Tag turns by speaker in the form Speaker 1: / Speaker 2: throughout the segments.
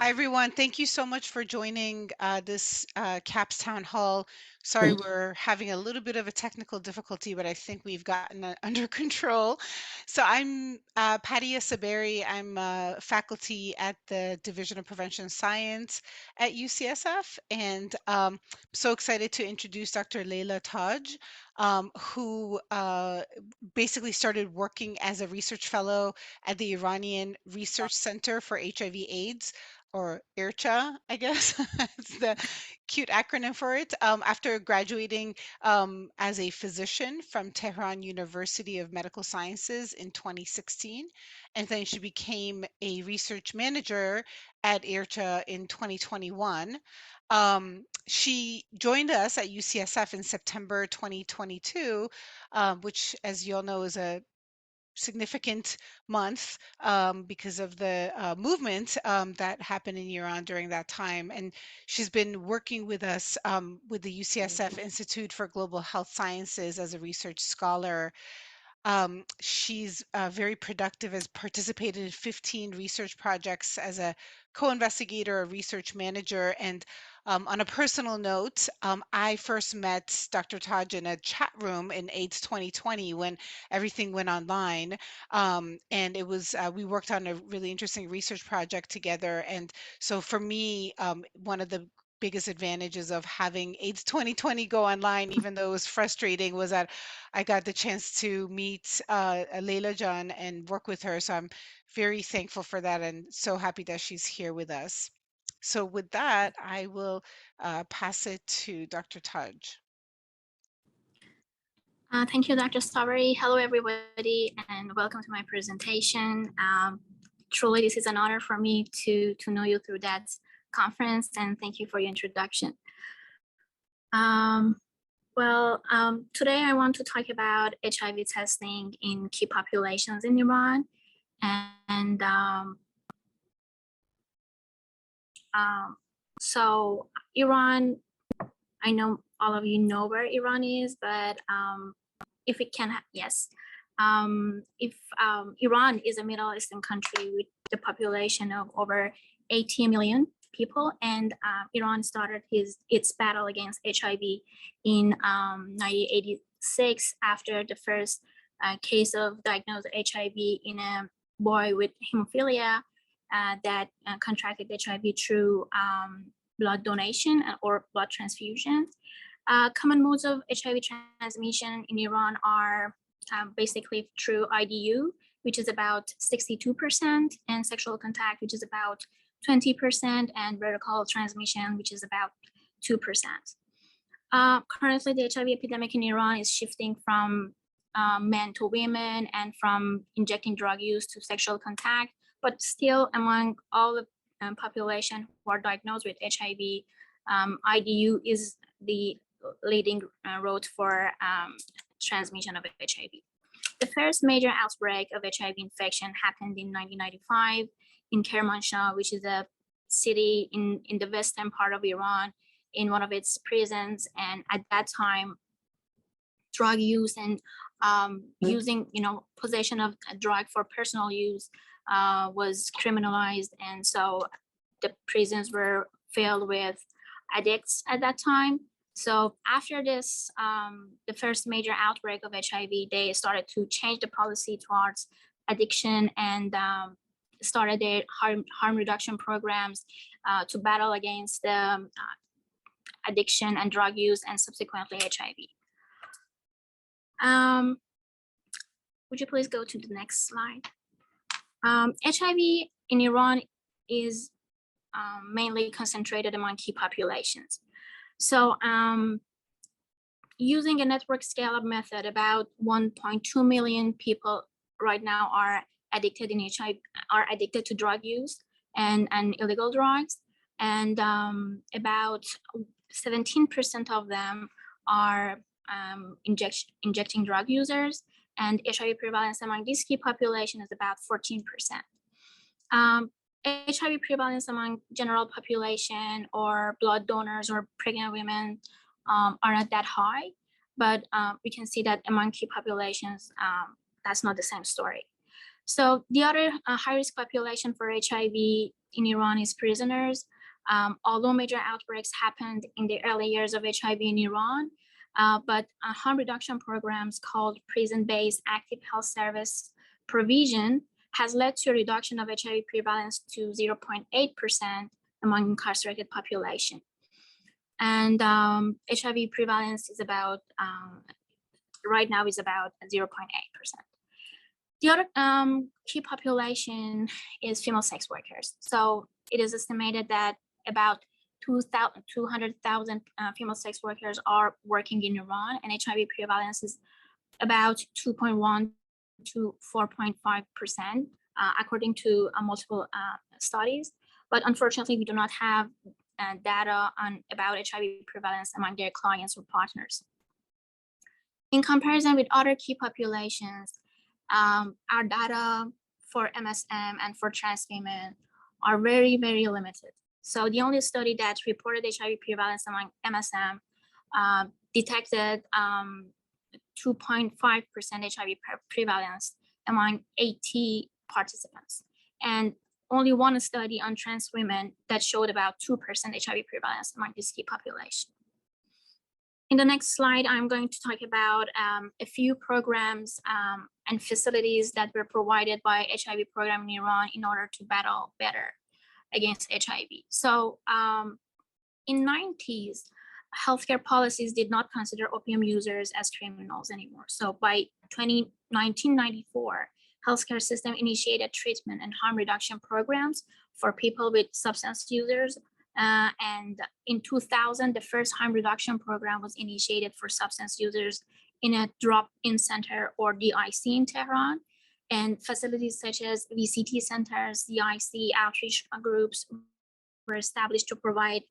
Speaker 1: Hi, everyone. Thank you so much for joining this CAPS Town Hall. Sorry, we're having a little bit of a technical difficulty, but I think we've gotten it under control. So I'm Patty Saberi. I'm faculty at the Division of Prevention Science at UCSF, and so excited to introduce Dr. Leila Taj, who basically started working as a research fellow at the Iranian Research Center for HIV/AIDS, or IRCHA, I guess. It's the cute acronym for it. After graduating as a physician from Tehran University of Medical Sciences in 2016, and then she became a research manager at IRCHA in 2021. She joined us at UCSF in September 2022, which, as you all know, is a significant month because of the movement that happened in Iran during that time. And she's been working with us with the UCSF Institute for Global Health Sciences as a research scholar. She's very productive, has participated in 15 research projects as a co-investigator, a research manager, and on a personal note, I first met Dr. Taj in a chat room in AIDS 2020 when everything went online. And it was, we worked on a really interesting research project together. And so for me, one of the biggest advantages of having AIDS 2020 go online, even though it was frustrating, was that I got the chance to meet Leila Jan and work with her. So I'm very thankful for that and so happy that she's here with us. So with that, I will pass it to Dr. Taj.
Speaker 2: Thank you, Dr. Strawberry. Hello, everybody, and welcome to my presentation. Truly, this is an honor for me to know you through that conference, and thank you for your introduction. Today I want to talk about HIV testing in key populations in Iran. And so Iran, I know all of you know where Iran is, but if it can, yes. If Iran is a Middle Eastern country with the population of over 80 million people, and Iran started its battle against HIV in 1986 after the first case of diagnosed HIV in a boy with hemophilia that contracted HIV through blood donation or blood transfusion. Common modes of HIV transmission in Iran are basically through IDU, which is about 62%, and sexual contact, which is about 20%, and vertical transmission, which is about 2%. Currently, the HIV epidemic in Iran is shifting from men to women and from injecting drug use to sexual contact, but still among all the population who are diagnosed with HIV, IDU is the leading route for transmission of HIV. The first major outbreak of HIV infection happened in 1995 in Kermanshah, which is a city in the western part of Iran, in one of its prisons. And at that time, drug use and using, possession of a drug for personal use was criminalized. And so the prisons were filled with addicts at that time. So after this, the first major outbreak of HIV, they started to change the policy towards addiction and started their harm reduction programs to battle against addiction and drug use and subsequently HIV. Would you please go to the next slide? HIV in Iran is mainly concentrated among key populations. So using a network scale-up method, about 1.2 million people right now are addicted in HIV, are addicted to drug use and illegal drugs. And about 17% of them are injecting drug users. And HIV prevalence among this key population is about 14%. HIV prevalence among general population or blood donors or pregnant women are not that high, but we can see that among key populations, that's not the same story. So the other high-risk population for HIV in Iran is prisoners. Although major outbreaks happened in the early years of HIV in Iran, but harm reduction programs called prison-based active health service provision has led to a reduction of HIV prevalence to 0.8% among incarcerated population. And HIV prevalence is about, right now is about 0.8%. The other key population is female sex workers. So it is estimated that about 200,000 female sex workers are working in Iran, and HIV prevalence is about 2.1 to 4.5%, according to multiple studies. But unfortunately, we do not have data about HIV prevalence among their clients or partners. In comparison with other key populations, our data for MSM and for trans women are very, very limited. So the only study that reported HIV prevalence among MSM detected 2.5% HIV prevalence among 80 participants, and only one study on trans women that showed about 2% HIV prevalence among this key population. In the next slide, I'm going to talk about a few programs and facilities that were provided by HIV program in Iran in order to battle better against HIV. So in 90s, healthcare policies did not consider opium users as criminals anymore. So by 1994, healthcare system initiated treatment and harm reduction programs for people with substance users. And in 2000, the first harm reduction program was initiated for substance users in a drop-in center or DIC in Tehran. And facilities such as VCT centers, DIC outreach groups were established to provide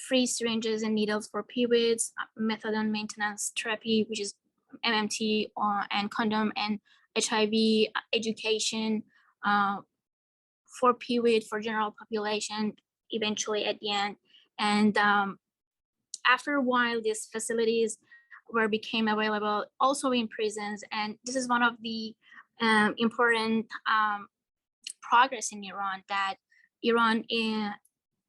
Speaker 2: free syringes and needles for PWIDs, methadone maintenance therapy, which is MMT, and condom and HIV education for PWID for general population, eventually at the end. And after a while, these facilities became available also in prisons. And this is one of the important progress in Iran, that Iran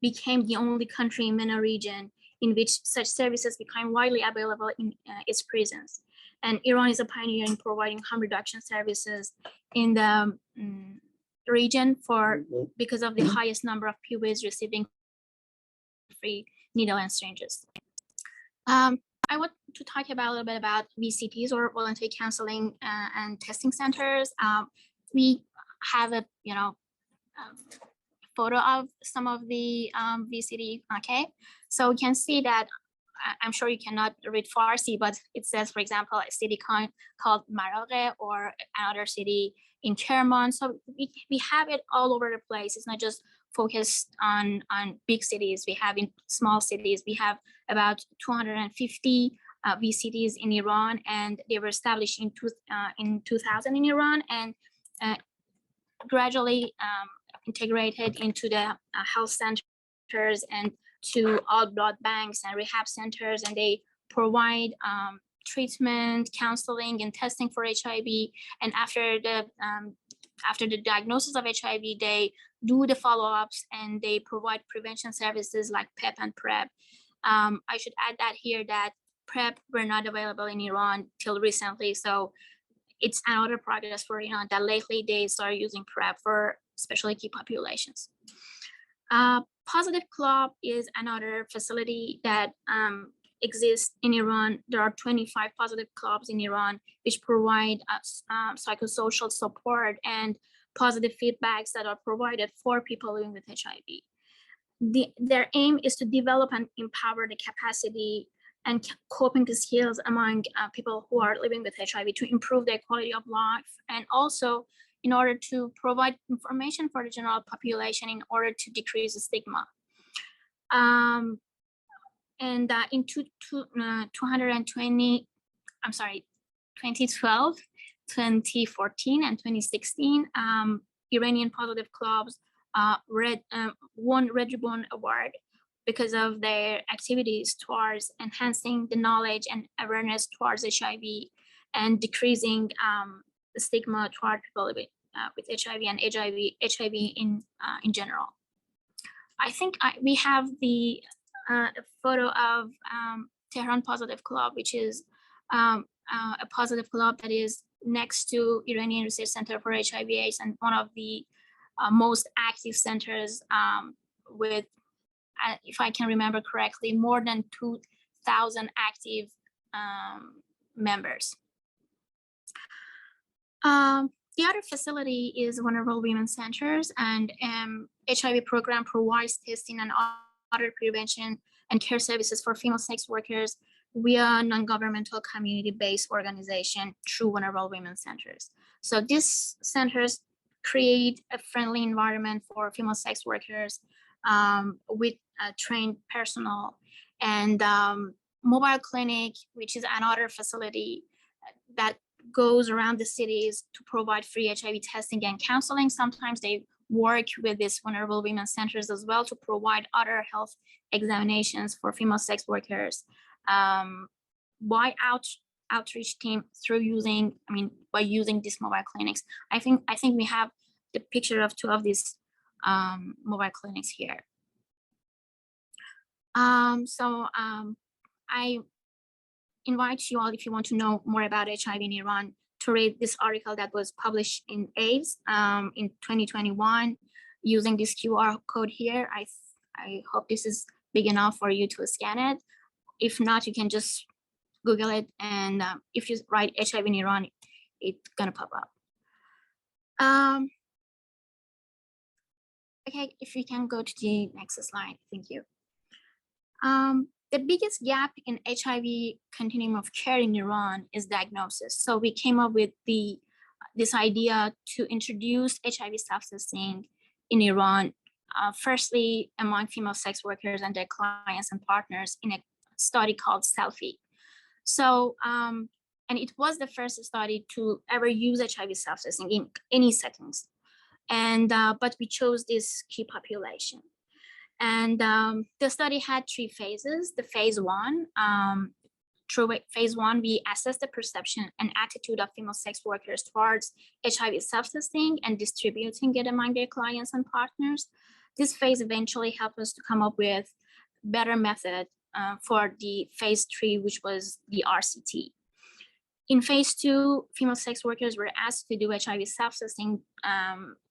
Speaker 2: became the only country in MENA region in which such services became widely available in its prisons. And Iran is a pioneer in providing harm reduction services in the region because of the highest number of PWIs receiving free needle and syringes. I want to talk about a little bit about VCTs, or voluntary counseling and testing centers. We have a photo of some of the VCT. Okay, so we can see that. I'm sure you cannot read Farsi, but it says, for example, a city called Maraghe, or another city in Kerman. So we have it all over the place. It's not just focused on big cities. We have in small cities. We have about 250 VCTs in Iran, and they were established in 2000 in Iran, and gradually integrated into the health centers and to all blood banks and rehab centers, and they provide treatment, counseling, and testing for HIV. And after the diagnosis of HIV, they do the follow-ups, and they provide prevention services like PEP and PrEP. I should add that here that PrEP were not available in Iran till recently, so it's another progress for Iran that lately they started using PrEP for especially key populations. Positive Club is another facility that exists in Iran. There are 25 positive clubs in Iran which provide psychosocial support and positive feedbacks that are provided for people living with HIV. Their aim is to develop and empower the capacity and coping skills among people who are living with HIV to improve their quality of life, and also in order to provide information for the general population in order to decrease the stigma. And in 2012, 2014, and 2016, Iranian positive clubs won Red Ribbon Award because of their activities towards enhancing the knowledge and awareness towards HIV and decreasing stigma toward people with HIV and HIV in general. I think we have the photo of Tehran Positive Club, which is a positive club that is next to Iranian Research Center for HIV/AIDS and one of the most active centers with, if I can remember correctly, more than 2,000 active members. The other facility is Vulnerable Women Centers, and HIV program provides testing and other prevention and care services for female sex workers via non-governmental community-based organization through Vulnerable Women Centers. So these centers create a friendly environment for female sex workers with trained personnel, and mobile clinic, which is another facility that goes around the cities to provide free HIV testing and counseling. Sometimes they work with these vulnerable women centers as well to provide other health examinations for female sex workers. By outreach team through using, by using these mobile clinics. I think we have the picture of 2 of these mobile clinics here. I invite you all, if you want to know more about HIV in Iran, to read this article that was published in AIDS in 2021 using this QR code here. I hope this is big enough for you to scan it. If not, you can just Google it, and if you write HIV in Iran, it's gonna pop up. Okay, if we can go to the next slide, thank you. The biggest gap in HIV continuum of care in Iran is diagnosis. So we came up with this idea to introduce HIV self-testing in Iran, firstly among female sex workers and their clients and partners in a study called Selfie. So, and it was the first study to ever use HIV self-testing in any settings. And, but we chose this key population. And the study had 3 phases. The phase 1, through phase 1, we assessed the perception and attitude of female sex workers towards HIV self-testing and distributing it among their clients and partners. This phase eventually helped us to come up with better method for the phase 3, which was the RCT. In phase 2, female sex workers were asked to do HIV self-testing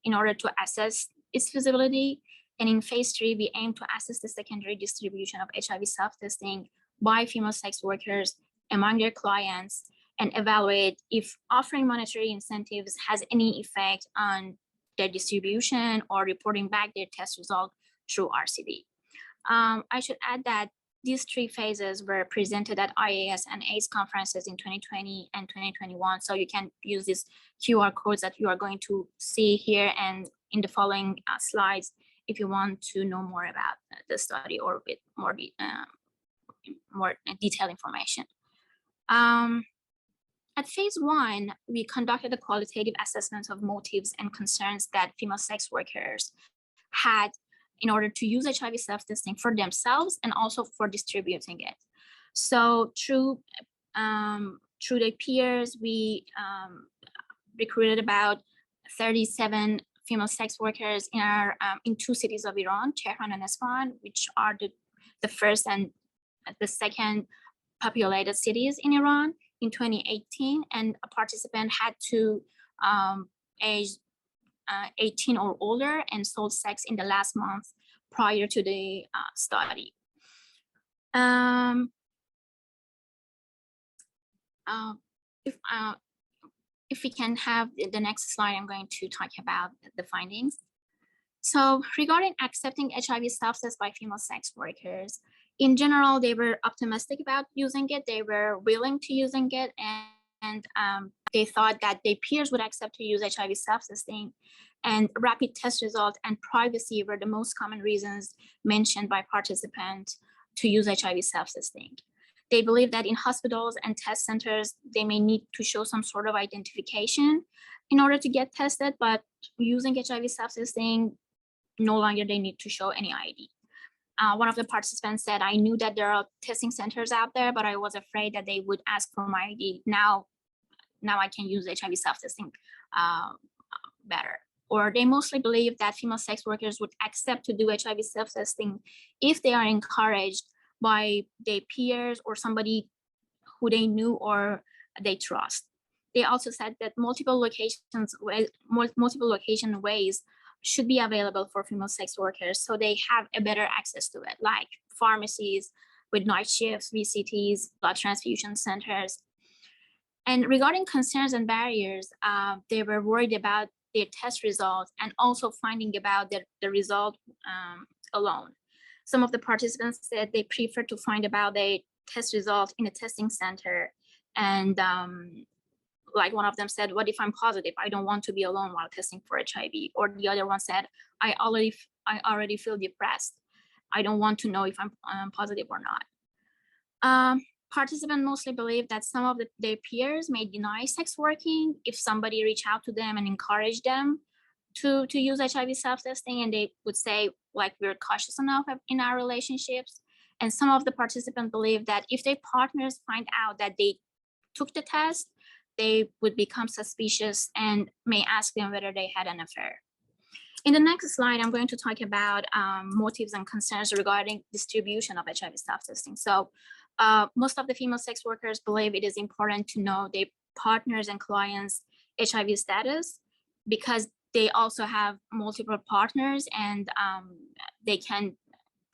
Speaker 2: in order to assess its feasibility. And in phase 3, we aim to assess the secondary distribution of HIV self-testing by female sex workers among their clients and evaluate if offering monetary incentives has any effect on their distribution or reporting back their test result through RCD. I should add that these 3 phases were presented at IAS and AIDS conferences in 2020 and 2021. So you can use these QR codes that you are going to see here and in the following slides if you want to know more about the study or with more detailed information. At phase 1, we conducted a qualitative assessment of motives and concerns that female sex workers had in order to use HIV self-testing for themselves and also for distributing it. So through their peers, we recruited about 37 female sex workers in 2 cities of Iran, Tehran and Isfahan, which are the first and the second populated cities in Iran in 2018. And a participant had to age 18 or older and sold sex in the last month prior to the study. If we can have the next slide, I'm going to talk about the findings. So regarding accepting HIV self-test by female sex workers, in general, they were optimistic about using it. They were willing to using it, and they thought that their peers would accept to use HIV self-testing, and rapid test result and privacy were the most common reasons mentioned by participants to use HIV self-testing. They believe that in hospitals and test centers, they may need to show some sort of identification in order to get tested, but using HIV self-testing, no longer they need to show any ID. One of the participants said, I knew that there are testing centers out there, but I was afraid that they would ask for my ID. Now now I can use HIV self-testing better. Or they mostly believe that female sex workers would accept to do HIV self-testing if they are encouraged by their peers or somebody who they knew or they trust. They also said that multiple location ways should be available for female sex workers so they have a better access to it, like pharmacies with night shifts, VCTs, blood transfusion centers. And regarding concerns and barriers, they were worried about their test results and also finding about the result alone. Some of the participants said they prefer to find about their test result in a testing center. And like one of them said, what if I'm positive? I don't want to be alone while testing for HIV. Or the other one said, I already feel depressed. I don't want to know if I'm positive or not. Participants mostly believe that some of their peers may deny sex working if somebody reach out to them and encourage them to use HIV self-testing, and they would say, like, we're cautious enough in our relationships. And some of the participants believe that if their partners find out that they took the test, they would become suspicious and may ask them whether they had an affair. In the next slide, I'm going to talk about motives and concerns regarding distribution of HIV self-testing. So most of the female sex workers believe it is important to know their partners and clients' HIV status because they also have multiple partners and they can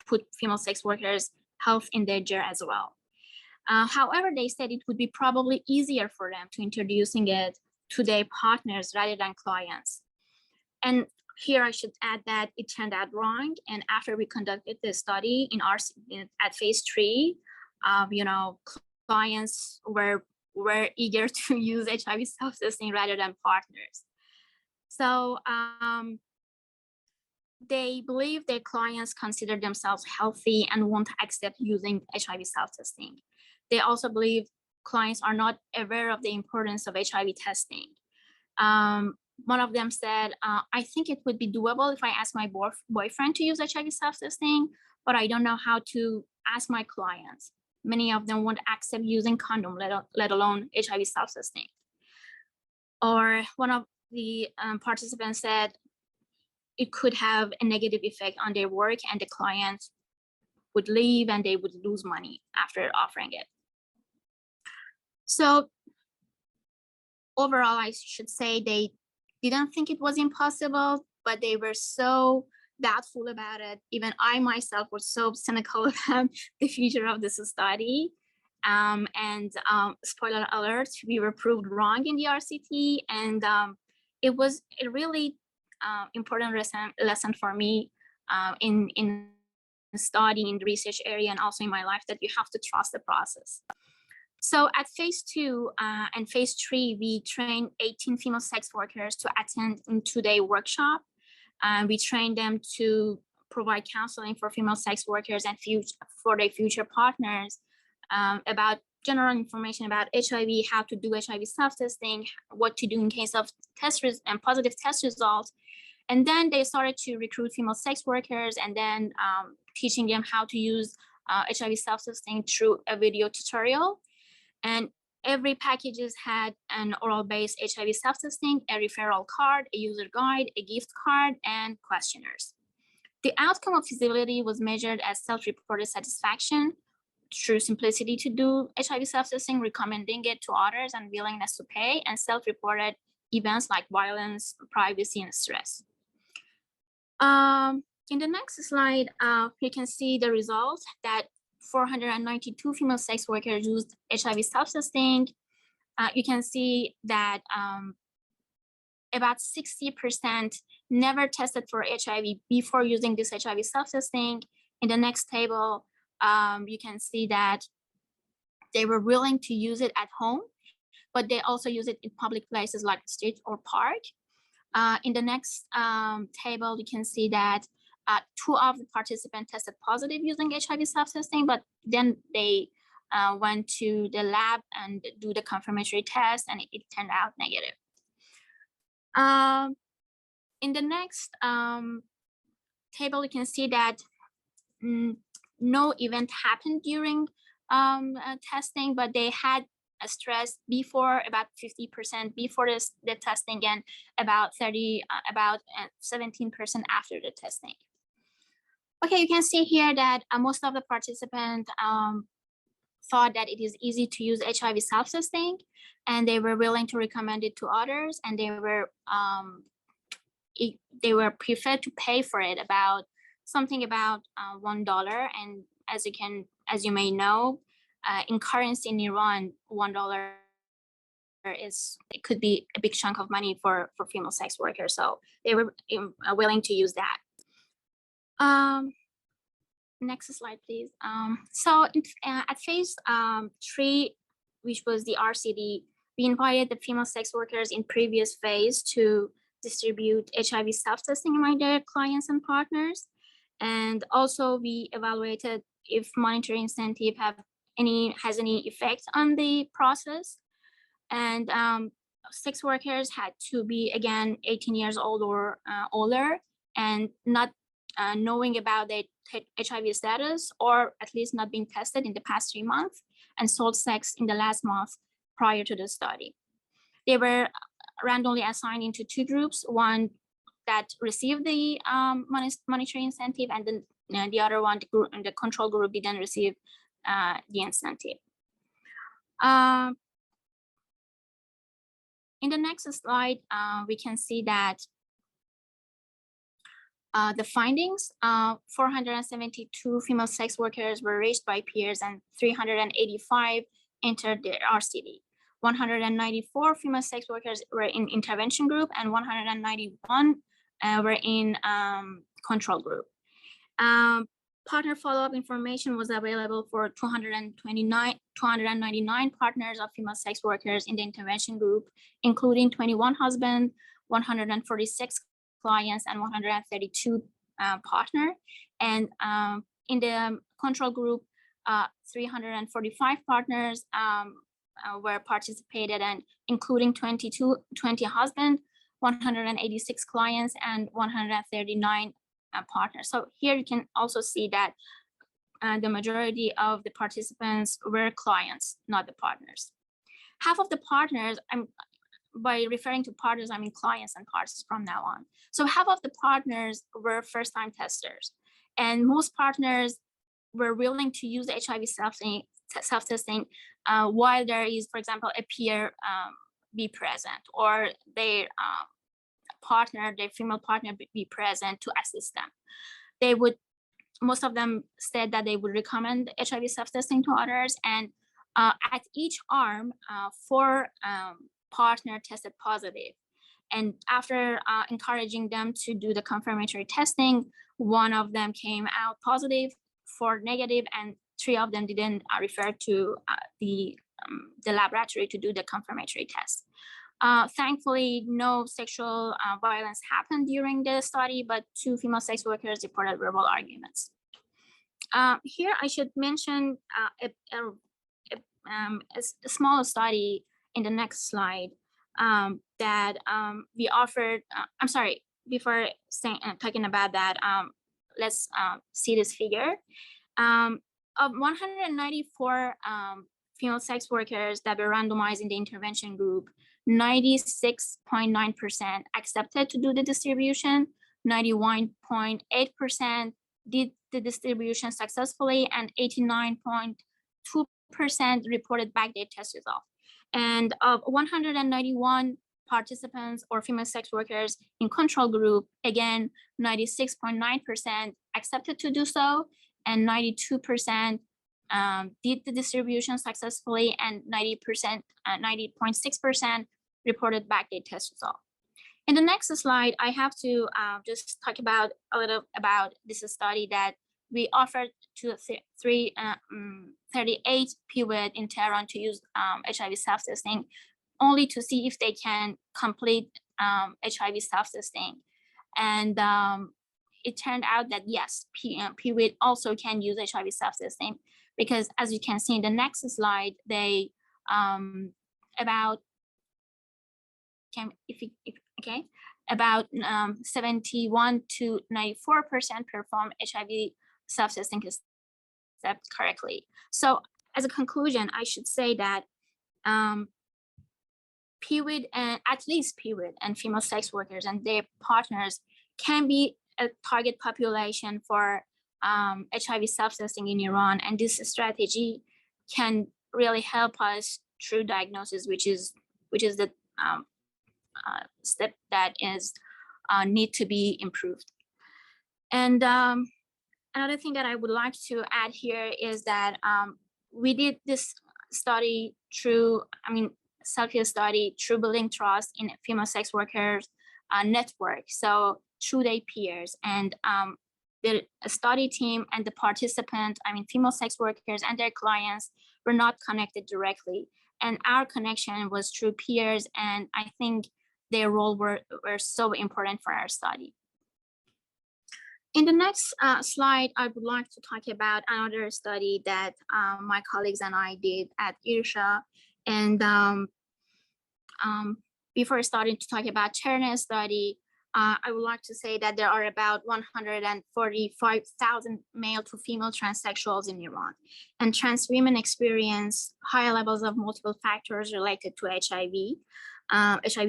Speaker 2: put female sex workers' health in danger as well. However, they said it would be probably easier for them to introducing it to their partners rather than clients. And here I should add that it turned out wrong. And after we conducted the study at phase 3, clients were eager to use HIV self-testing rather than partners. So they believe their clients consider themselves healthy and won't accept using HIV self-testing. They also believe clients are not aware of the importance of HIV testing. One of them said, I think it would be doable if I ask my boyfriend to use HIV self-testing, but I don't know how to ask my clients. Many of them won't accept using condom, let alone HIV self-testing. Or one of the participants said it could have a negative effect on their work and the client would leave and they would lose money after offering it. So overall, I should say they didn't think it was impossible, but they were so doubtful about it. Even I myself was so cynical about the future of this study. Spoiler alert, we were proved wrong in the RCT, and it was a really important lesson for me in studying in the research area and also in my life, that you have to trust the process. So at phase 2 and phase 3, we trained 18 female sex workers to attend in 2-day workshop. We trained them to provide counseling for female sex workers and for their future partners about general information about HIV, how to do HIV self-testing, what to do in case of positive test results. And then they started to recruit female sex workers and then teaching them how to use HIV self-testing through a video tutorial. And every packages had an oral-based HIV self-testing, a referral card, a user guide, a gift card, and questionnaires. The outcome of feasibility was measured as self-reported satisfaction through simplicity to do HIV self-testing, recommending it to others, and willingness to pay, and self-reported events like violence, privacy, and stress. In the next slide, you can see the results that 492 female sex workers used HIV self-testing. You can see that about 60% never tested for HIV before using this HIV self-testing. In the next table, you can see that they were willing to use it at home, but they also use it in public places like the street or park. In the next table, you can see that 2 of the participants tested positive using HIV self-testing, but then they went to the lab and do the confirmatory test, and it turned out negative. In the next table, you can see that no event happened during testing, but they had stress before, about 50% before the testing, and about 17% after the testing. Okay, you can see here that most of the participants thought that it is easy to use HIV self-testing, and they were willing to recommend it to others, and they were prepared to pay for it about $1. And as you may know, in currency in Iran, $1 it could be a big chunk of money for female sex workers. So they were willing to use that. Next slide, please. So at phase 3, which was the RCD, we invited the female sex workers in previous phase to distribute HIV self-testing among their clients and partners. And also we evaluated if monetary incentive has any effect on the process. And sex workers had to be, again, 18 years old or older, and not knowing about their HIV status, or at least not being tested in the past 3 months, and sold sex in the last month prior to the study. They were randomly assigned into 2 groups, one that received the monetary incentive, and then the other one, the control group, didn't receive the incentive. In the next slide, we can see that the findings, 472 female sex workers were reached by peers, and 385 entered the RCD. 194 female sex workers were in intervention group, and 191 were in control group. Partner follow-up information was available for 299 partners of female sex workers in the intervention group, including 21 husbands, 146 clients, and 132 partner. And in the control group, 345 partners were participated, and including 20 husbands, 186 clients, and 139 partners. So here you can also see that the majority of the participants were clients, not the partners. Half of the partners, by referring to partners, I mean clients and partners from now on. So half of the partners were first-time testers, and most partners were willing to use HIV self-testing while there is, for example, a peer be present, or their female partner be present to assist them. Most of them said that they would recommend HIV self-testing to others, and at each arm, 4 partner tested positive. And after encouraging them to do the confirmatory testing, 1 of them came out positive, 4 negative, and 3 of them didn't refer to the laboratory to do the confirmatory test. Thankfully, no sexual violence happened during the study, but 2 female sex workers reported verbal arguments. Here, I should mention a small study in the next slide that we offered. I'm sorry, before talking about that, let's see this figure. Of 194 female sex workers that were randomized in the intervention group, 96.9% accepted to do the distribution, 91.8% did the distribution successfully, and 89.2% reported back their test result. And of 191 participants or female sex workers in control group, again, 96.9% accepted to do so, and 92% did the distribution successfully, and 90.6% reported back their test result. In the next slide, I have to just talk about a little about this study that we offered to 38 PWID in Tehran to use HIV self-testing, only to see if they can complete HIV self-testing. And it turned out that yes, PWID also can use HIV self-testing, because as you can see in the next slide, they about 71 to 94% perform HIV self-testing steps correctly. So as a conclusion, I should say that PWID and at least PWID and female sex workers and their partners can be a target population for HIV self-testing in Iran, and this strategy can really help us through diagnosis, which is the step that is need to be improved. And another thing that I would like to add here is that we did this study through, self-care study through building trust in female sex workers network. So through their peers, and the study team and the participant, female sex workers and their clients were not connected directly. And our connection was through peers, and I think their role were so important for our study. In the next slide, I would like to talk about another study that my colleagues and I did at IRCHA. And before starting to talk about Terneh study, I would like to say that there are about 145,000 male to female transsexuals in Iran. And trans women experience high levels of multiple factors related to HIV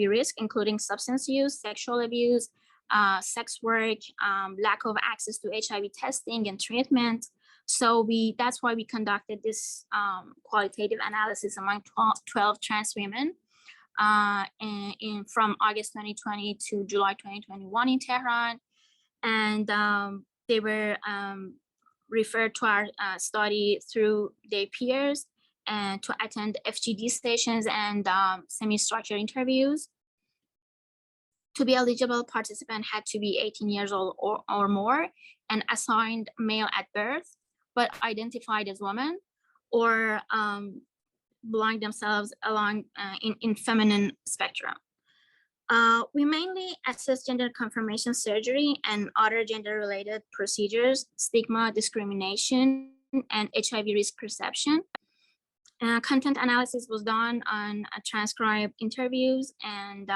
Speaker 2: risk, including substance use, sexual abuse, sex work, lack of access to HIV testing and treatment. So that's why we conducted this qualitative analysis among 12 trans women from August 2020 to July 2021 in Tehran. And they were referred to our study through their peers and to attend FGD stations and semi-structured interviews. To be eligible, participant had to be 18 years old or more and assigned male at birth, but identified as women, or belong themselves along in feminine spectrum. We mainly assess gender confirmation surgery and other gender-related procedures, stigma, discrimination, and HIV risk perception. Content analysis was done on transcribed interviews, and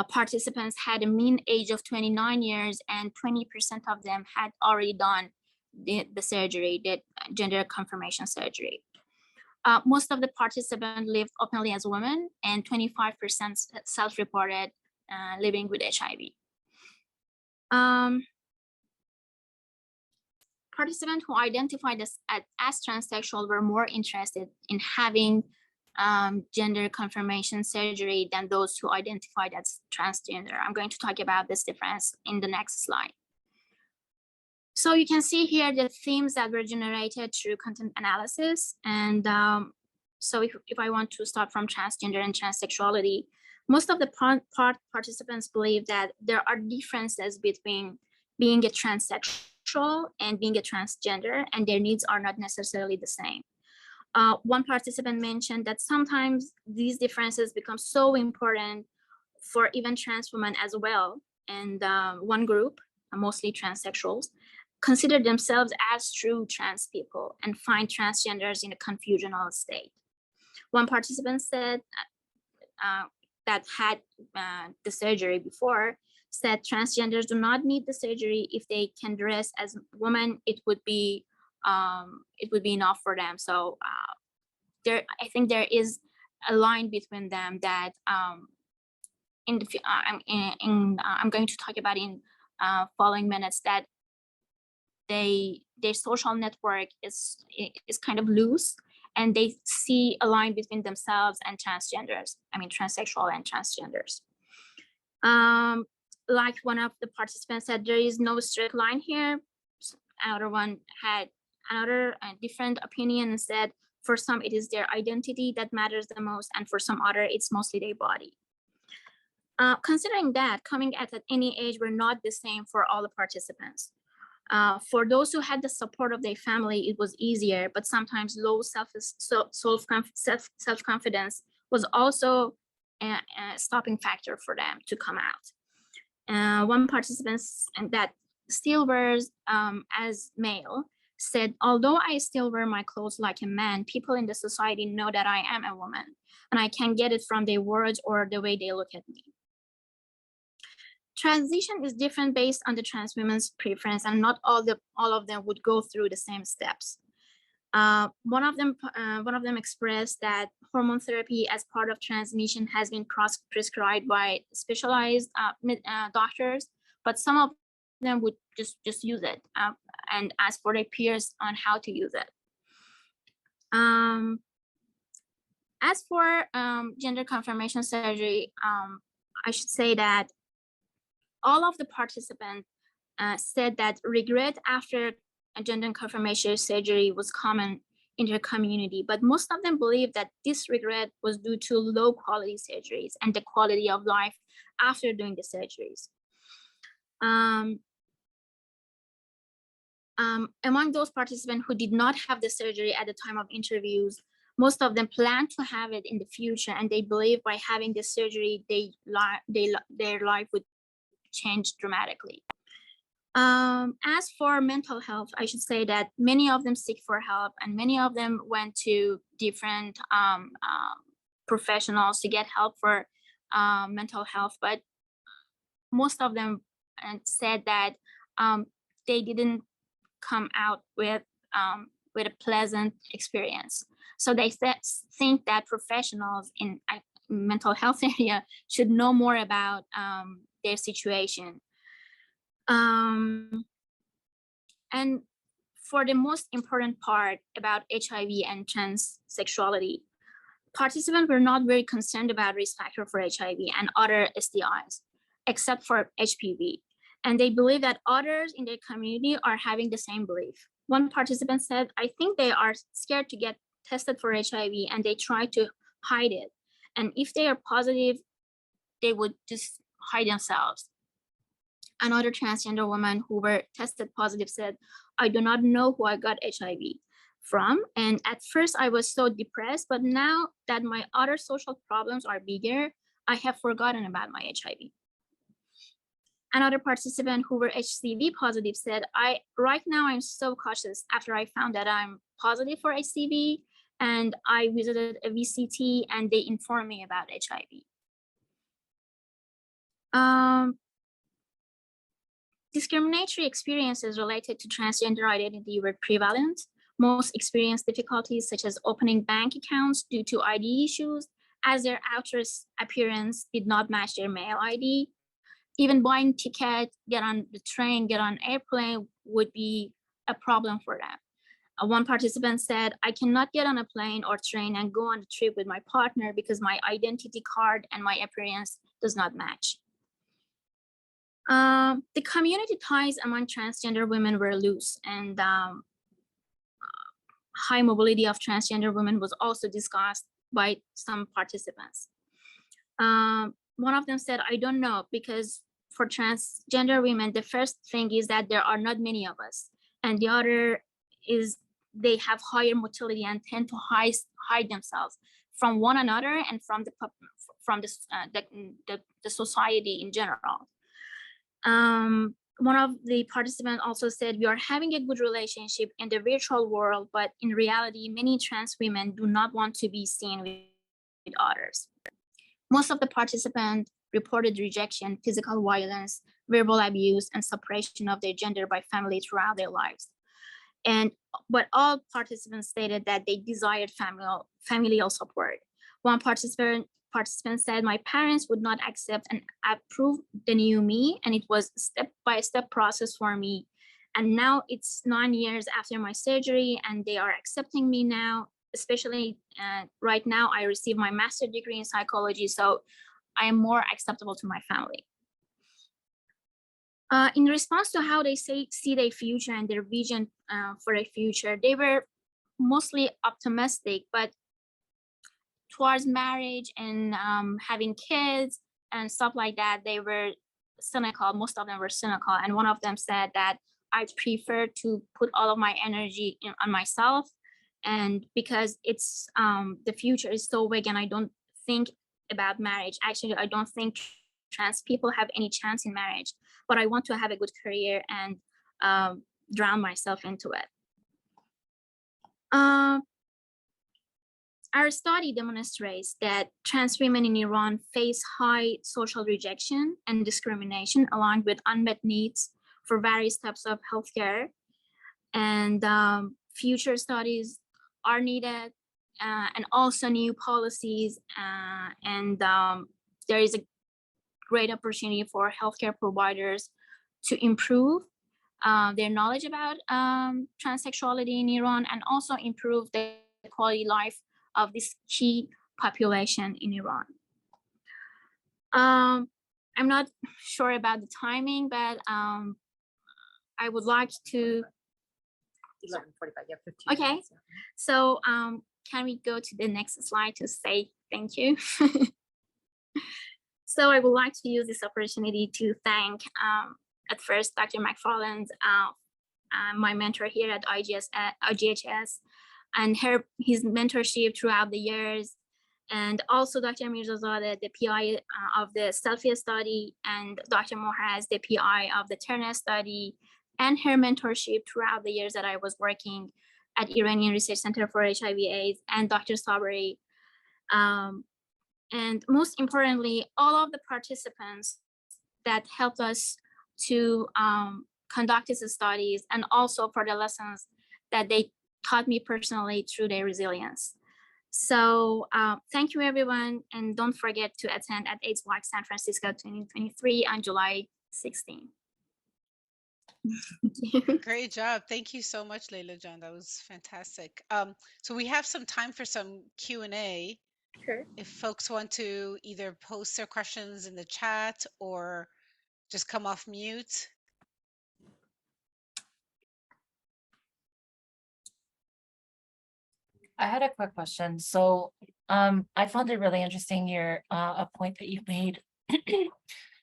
Speaker 2: participants had a mean age of 29 years, and 20% of them had already done the surgery, the gender confirmation surgery. Most of the participants lived openly as women, and 25% self-reported living with HIV. Participants who identified as transsexual were more interested in having gender confirmation surgery than those who identified as transgender. I'm going to talk about this difference in the next slide. So you can see here the themes that were generated through content analysis. And so if I want to start from transgender and transsexuality, most of the participants believe that there are differences between being a transsexual and being a transgender, and their needs are not necessarily the same. One participant mentioned that sometimes these differences become so important for even trans women as well. And one group, mostly transsexuals, consider themselves as true trans people and find transgenders in a confusional state. One participant said that had the surgery before, said transgenders do not need the surgery. If they can dress as women, it would be enough for them. So I think there is a line between them that I'm going to talk about in following minutes, that their social network is kind of loose, and they see a line between themselves and transsexual and transgenders. Like one of the participants said, there is no strict line here. Another one had another different opinion and said, for some, it is their identity that matters the most, and for some other, it's mostly their body. Considering that, coming at any age were not the same for all the participants. For those who had the support of their family, it was easier, but sometimes low self-confidence was also a stopping factor for them to come out. One participant that still wears as male said, although I still wear my clothes like a man, people in the society know that I am a woman, and I can get it from their words or the way they look at me. Transition is different based on the trans women's preference, and not all of them would go through the same steps. One of them expressed that hormone therapy as part of transmission has been prescribed by specialized doctors, but some of them would just use it and ask for their peers on how to use it. As for gender confirmation surgery, I should say that all of the participants said that regret after a gender confirmation surgery was common in their community, but most of them believe that this regret was due to low quality surgeries and the quality of life after doing the surgeries. Among those participants who did not have the surgery at the time of interviews, most of them plan to have it in the future, and they believe by having the surgery, their life would change dramatically. As for mental health, I should say that many of them seek for help, and many of them went to different professionals to get help for mental health, but most of them said that they didn't come out with a pleasant experience. So they think that professionals in mental health area should know more about their situation. And for the most important part about HIV and transsexuality, participants were not very concerned about risk factor for HIV and other STIs, except for HPV. And they believe that others in their community are having the same belief. One participant said, I think they are scared to get tested for HIV and they try to hide it. And if they are positive, they would just hide themselves. Another transgender woman who were tested positive said, I do not know who I got HIV from. And at first I was so depressed, but now that my other social problems are bigger, I have forgotten about my HIV. Another participant who were HCV positive said, right now I'm so cautious after I found that I'm positive for HCV, and I visited a VCT and they informed me about HIV. Discriminatory experiences related to transgender identity were prevalent. Most experienced difficulties such as opening bank accounts due to ID issues, as their outer appearance did not match their male ID. Even buying ticket, get on the train, get on airplane would be a problem for them. One participant said, I cannot get on a plane or train and go on the trip with my partner because my identity card and my appearance does not match. The community ties among transgender women were loose, and high mobility of transgender women was also discussed by some participants. One of them said, I don't know, because for transgender women, the first thing is that there are not many of us. And the other is they have higher motility and tend to hide themselves from one another and from the society in general. One of the participants also said, we are having a good relationship in the virtual world, but in reality, many trans women do not want to be seen with others. Most of the participants reported rejection, physical violence, verbal abuse, and suppression of their gender by family throughout their lives. But all participants stated that they desired familial support. One participant said, my parents would not accept and approve the new me, and it was a step-by-step process for me. And now it's 9 years after my surgery, and they are accepting me now, especially right now I received my master's degree in psychology, so I am more acceptable to my family. In response to how they see their future and their vision for their future, they were mostly optimistic, but towards marriage and having kids and stuff like that, they were cynical. Most of them were cynical. And one of them said that I prefer to put all of my energy on myself, and because it's the future is so vague and I don't think about marriage. Actually, I don't think trans people have any chance in marriage, but I want to have a good career and drown myself into it. Our study demonstrates that trans women in Iran face high social rejection and discrimination, along with unmet needs for various types of healthcare. And future studies are needed, and also new policies, and there is a great opportunity for healthcare providers to improve their knowledge about transsexuality in Iran, and also improve the quality of life of this key population in Iran. I'm not sure about the timing, but I would like to.
Speaker 3: 11:45. Yeah, 15
Speaker 2: Okay,
Speaker 3: minutes, yeah.
Speaker 2: so can we go to the next slide to say thank you? So I would like to use this opportunity to thank at first Dr. McFarland, my mentor here at IGHS, and his mentorship throughout the years, and also Dr. Mirzazadeh, the PI of the Selfie study, and Dr. Moharraz, the PI of the Terneh study, and her mentorship throughout the years that I was working at Iranian Research Center for HIV/AIDS, and Dr. Sabri. And most importantly, all of the participants that helped us to conduct these studies, and also for the lessons that they taught me personally through their resilience. So thank you, everyone. And don't forget to attend at AIDS Walk San Francisco 2023 on July 16.
Speaker 1: Great job. Thank you so much, Leila John. That was fantastic. So we have some time for some Q&A.
Speaker 2: Sure.
Speaker 1: If folks want to either post their questions in the chat or just come off mute.
Speaker 3: I had a quick question. So I found it really interesting a point that you made.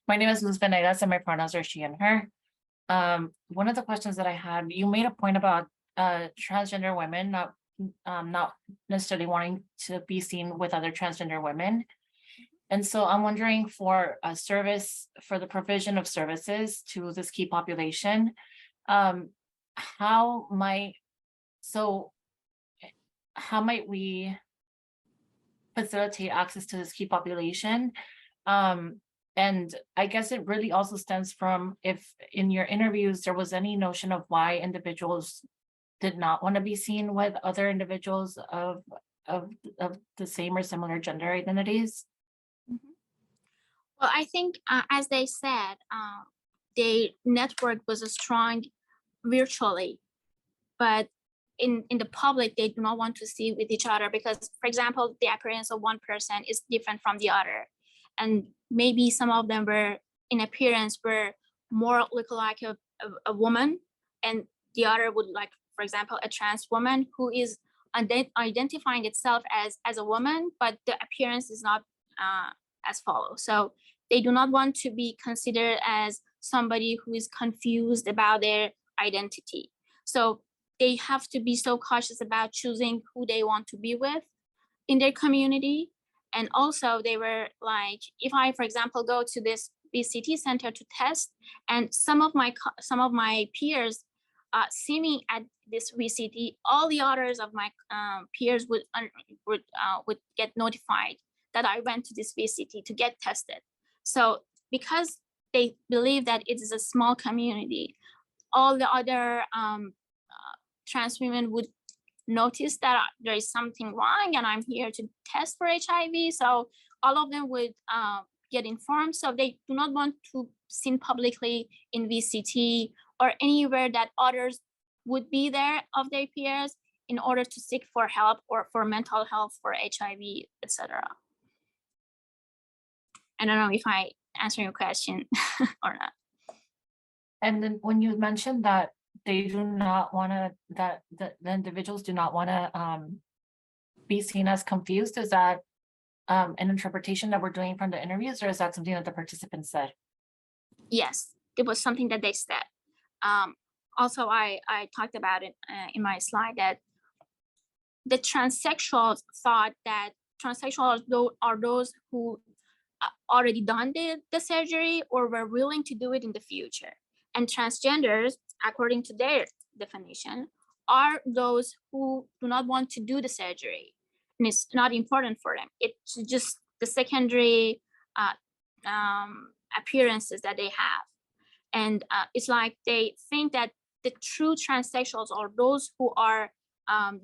Speaker 3: My name is Luz Venegas and my pronouns are she and her. One of the questions that I had, you made a point about transgender women not necessarily wanting to be seen with other transgender women. And so I'm wondering for a service, for the provision of services to this key population, how might we facilitate access to this key population? And I guess it really also stems from if in your interviews there was any notion of why individuals did not want to be seen with other individuals of the same or similar gender identities.
Speaker 2: Well, I think as they said, the network was strong virtually, but in the public, they do not want to see with each other because, for example, the appearance of one person is different from the other. And maybe some of them were in appearance were more look like a woman, and the other would like, for example, a trans woman who is identifying itself as a woman, but the appearance is not as follows. So they do not want to be considered as somebody who is confused about their identity. So they have to be so cautious about choosing who they want to be with in their community. And also they were like, if I, for example, go to this VCT center to test, and some of my peers see me at this VCT, all the others of my peers would get notified that I went to this VCT to get tested. So because they believe that it is a small community, all the other trans women would notice that there is something wrong and I'm here to test for HIV. So all of them would get informed. So they do not want to seen publicly in VCT or anywhere that others would be there of their peers in order to seek for help or for mental health, for HIV, etc. I don't know if I answer your question or not.
Speaker 3: And then when you mentioned that they do not want to, that the individuals do not want to be seen as confused, is that an interpretation that we're doing from the interviews, or is that something that the participants said?
Speaker 2: Yes, it was something that they said. Also, I talked about it in my slide that the transsexuals thought that transsexuals are those who already done the surgery or were willing to do it in the future. And transgenders, according to their definition, are those who do not want to do the surgery. And it's not important for them. It's just the secondary appearances that they have. And it's like they think that the true transsexuals are those who are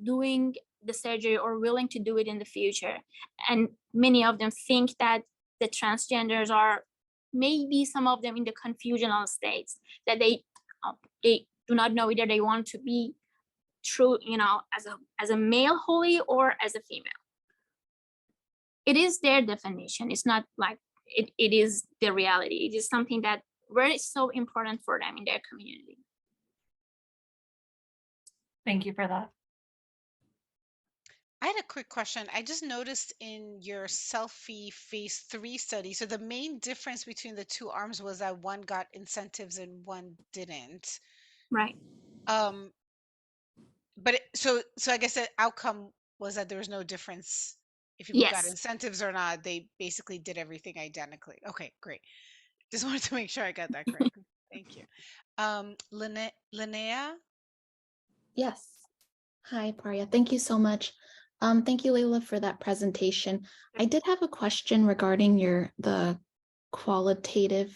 Speaker 2: doing the surgery or willing to do it in the future. And many of them think that the transgenders are maybe some of them in the confusional states, that they do not know whether they want to be true, as a male wholly or as a female. It is their definition. It's not like it is the reality. It is something that very so important for them in their community.
Speaker 3: Thank you for that.
Speaker 1: I had a quick question. I just noticed in your selfie phase 3 study, so the main difference between the two arms was that one got incentives and one didn't.
Speaker 2: Right.
Speaker 1: But so I guess the outcome was that there was no difference if people got
Speaker 2: Yes.
Speaker 1: incentives or not. They basically did everything identically. Okay, great. Just wanted to make sure I got that correct. Thank you. Linnea?
Speaker 4: Yes. Hi, Parya. Thank you so much. Thank you, Leila, for that presentation. I did have a question regarding the qualitative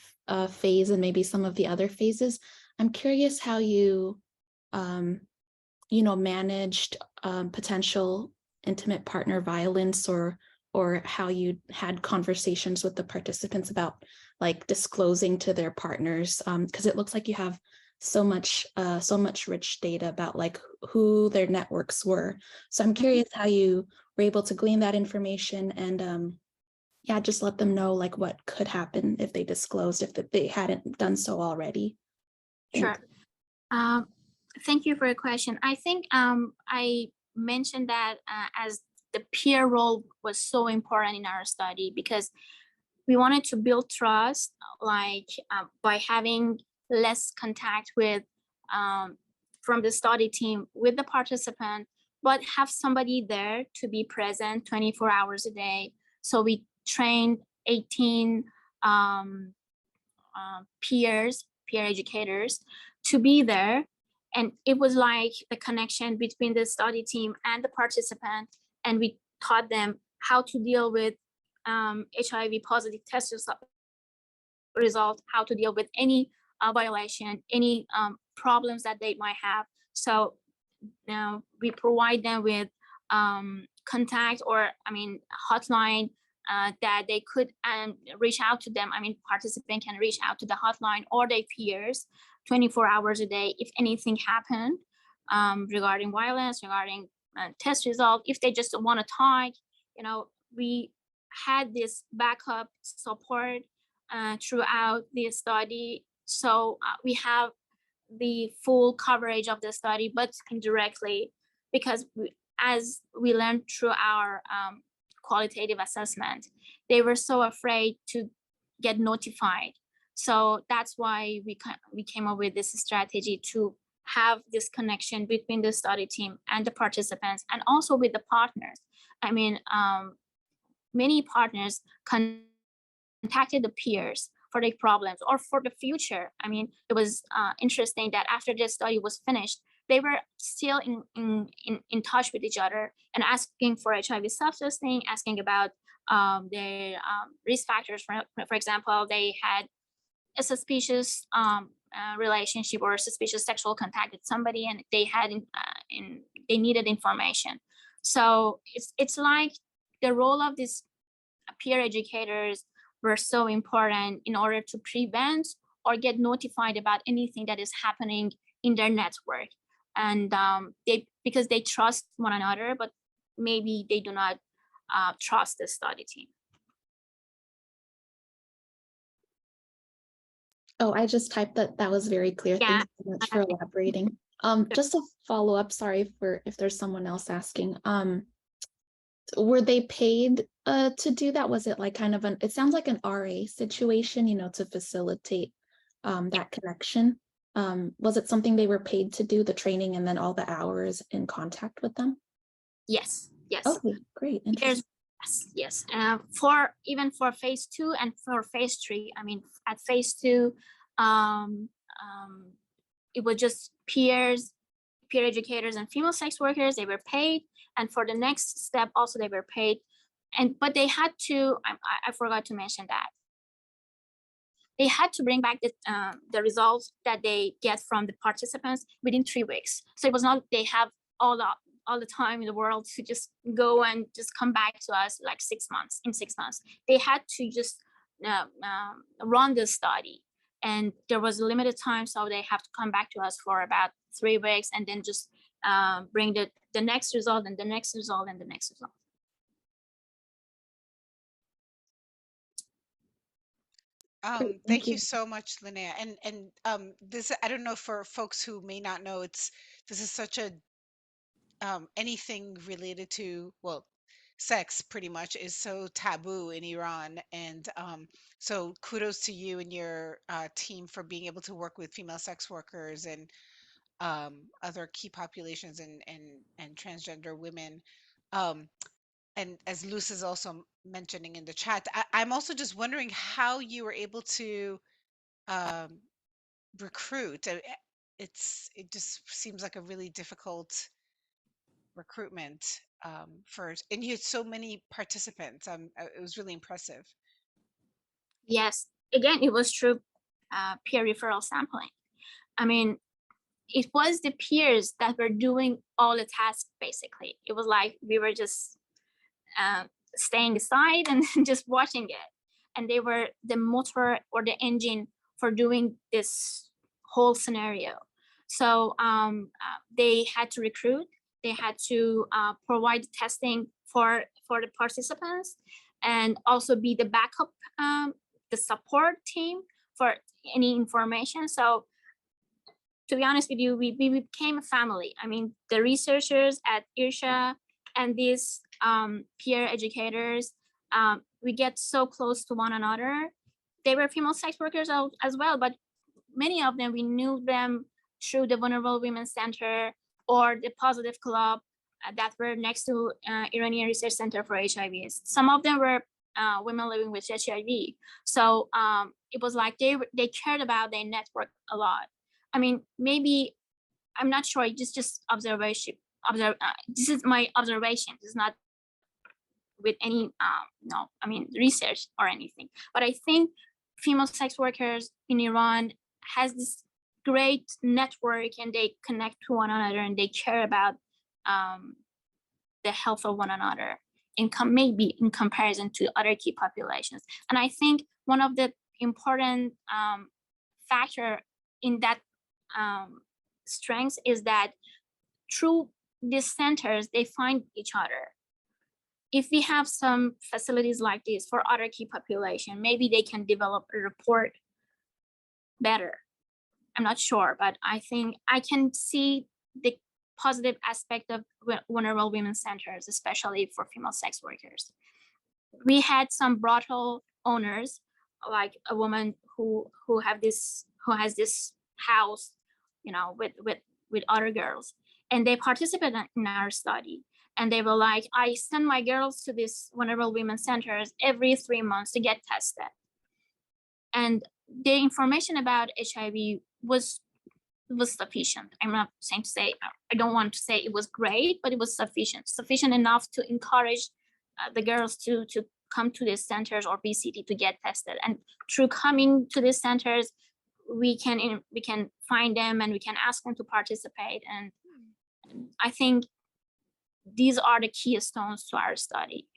Speaker 4: phase and maybe some of the other phases. I'm curious how you, managed potential intimate partner violence, or how you had conversations with the participants about like disclosing to their partners, because it looks like you have so much rich data about like who their networks were. So I'm curious how you were able to glean that information and just let them know like what could happen if they disclosed, if they hadn't done so already.
Speaker 2: Sure. Thank you for your question. I think I mentioned that as the peer role was so important in our study, because we wanted to build trust, like by having less contact with from the study team with the participant, but have somebody there to be present 24 hours a day. So we trained 18 peer educators to be there. And it was like the connection between the study team and the participant. And we taught them how to deal with HIV positive test result, how to deal with any violation, any problems that they might have. So now we provide them with contact hotline that they could reach out to them. Participant can reach out to the hotline or their peers 24 hours a day if anything happened regarding violence, regarding test result. If they just want to talk, we had this backup support throughout the study. So we have the full coverage of the study, but indirectly, because as we learned through our qualitative assessment, they were so afraid to get notified. So that's why we came up with this strategy to have this connection between the study team and the participants, and also with the partners. Many partners contacted the peers for their problems or for the future. It was interesting that after this study was finished, they were still in touch with each other and asking for HIV self-testing, asking about their risk factors. For example, they had a suspicious relationship or suspicious sexual contact with somebody, and they had they needed information. So it's like the role of these peer educators were so important in order to prevent or get notified about anything that is happening in their network. And because they trust one another, but maybe they do not trust the study team.
Speaker 4: Oh, I just typed that. That was very clear.
Speaker 2: Yeah.
Speaker 4: Thank you so much for elaborating. Just to follow up, sorry if there's someone else asking. Were they paid to do that? Was it like kind of it sounds like an RA situation, to facilitate that connection? Was it something they were paid to do, the training and then all the hours in contact with them?
Speaker 2: Yes.
Speaker 4: Okay, great. Interesting.
Speaker 2: Yes. Even for phase 2 and for phase 3, at phase 2, it was just peer educators and female sex workers. They were paid, and for the next step also they were paid. But they had to. I forgot to mention that they had to bring back the results that they get from the participants within 3 weeks. So it was not they have all all the time in the world to just go and just come back to us like 6 months. In 6 months, they had to just run the study, and there was a limited time, so they have to come back to us for about 3 weeks, and then just bring the next result and the next result and the next result.
Speaker 1: Thank you so much, Linnea. And this, I don't know, for folks who may not know, this is such a anything related to, well, sex pretty much is so taboo in Iran. And so kudos to you and your team for being able to work with female sex workers and other key populations and transgender women. Um, and as Luz is also mentioning in the chat, I'm also just wondering how you were able to um, recruit. It just seems like a really difficult recruitment and you had so many participants. It was really impressive.
Speaker 2: Yes, again, it was through peer referral sampling. I mean, it was the peers that were doing all the tasks, basically. It was like we were just staying aside and just watching it. And they were the motor or the engine for doing this whole scenario. So they had to recruit, they had to provide testing for the participants, and also be the backup, the support team for any information. So to be honest with you, we became a family. I mean, the researchers at IRCHA and these peer educators, we get so close to one another. They were female sex workers as well, but many of them, we knew them through the Vulnerable Women Center or the Positive Club that were next to Iranian Research Center for HIV. Some of them were women living with HIV. So it was like they cared about their network a lot. I mean, maybe, I'm not sure, just observation. This is my observation. This is not with any, no, I mean, research or anything. But I think female sex workers in Iran has this great network, and they connect to one another, and they care about the health of one another, maybe in comparison to other key populations. And I think one of the important factor in that strengths is that through these centers, they find each other. If we have some facilities like this for other key population, maybe they can develop a report better. I'm not sure, but I think I can see the positive aspect of vulnerable women centers, especially for female sex workers. We had some brothel owners, like a woman who has this house, you know, with other girls, and they participated in our study. And they were like, I send my girls to these vulnerable women centers every 3 months to get tested. And the information about HIV was sufficient. I'm not saying to say, I don't want to say it was great, but it was sufficient enough to encourage the girls to come to these centers or BCT to get tested. And through coming to these centers, we can find them and we can ask them to participate. And I think these are the keystones to our study.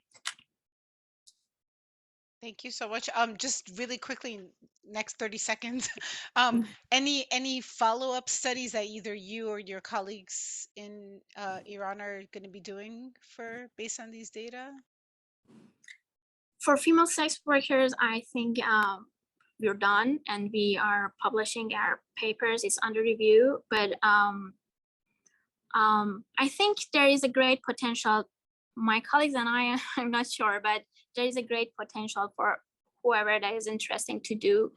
Speaker 1: Thank you so much. Just really quickly, next 30 seconds. Any follow-up studies that either you or your colleagues in Iran are going to be doing based on these data?
Speaker 2: For female sex workers, I think we're done and we are publishing our papers. It's under review, but I think there is a great potential. My colleagues and I, I'm not sure, but there is a great potential for whoever that is interested to do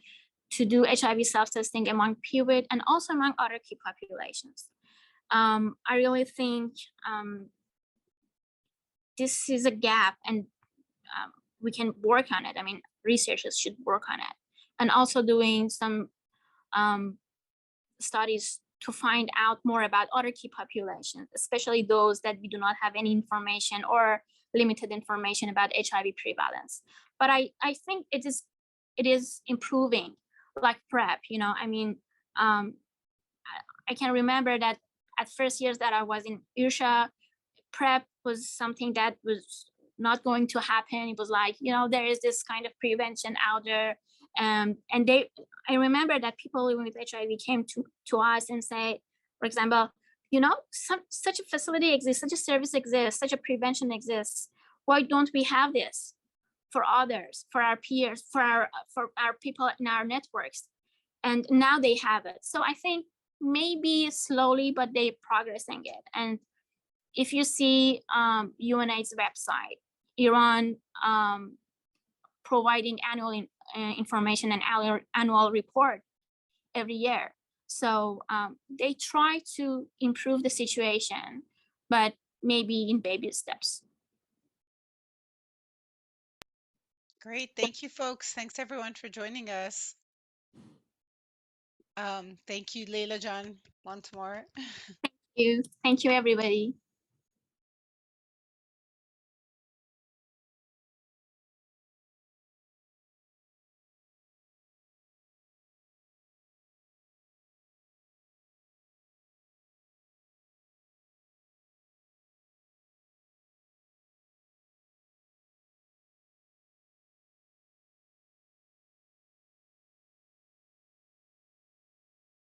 Speaker 2: HIV self-testing among PWIT and also among other key populations. I really think this is a gap, and we can work on it. I mean, researchers should work on it, and also doing some studies to find out more about other key populations, especially those that we do not have any information or limited information about HIV prevalence. But I think it is improving, like PrEP, you know. I mean, I can remember that at first years that I was in IRCHA, PrEP was something that was not going to happen. It was like, you know, there is this kind of prevention out there. And I remember that people living with HIV came to us and say, for example, you know, such a facility exists, such a service exists, such a prevention exists. Why don't we have this for others, for our peers, for our people in our networks? And now they have it. So I think maybe slowly, but they're progressing it. And if you see UNAIDS website, Iran providing annual information and annual report every year. So they try to improve the situation, but maybe in baby steps.
Speaker 1: Great. Thank you, folks. Thanks, everyone, for joining us. Thank you, Leila, John, once more.
Speaker 2: Thank you, everybody.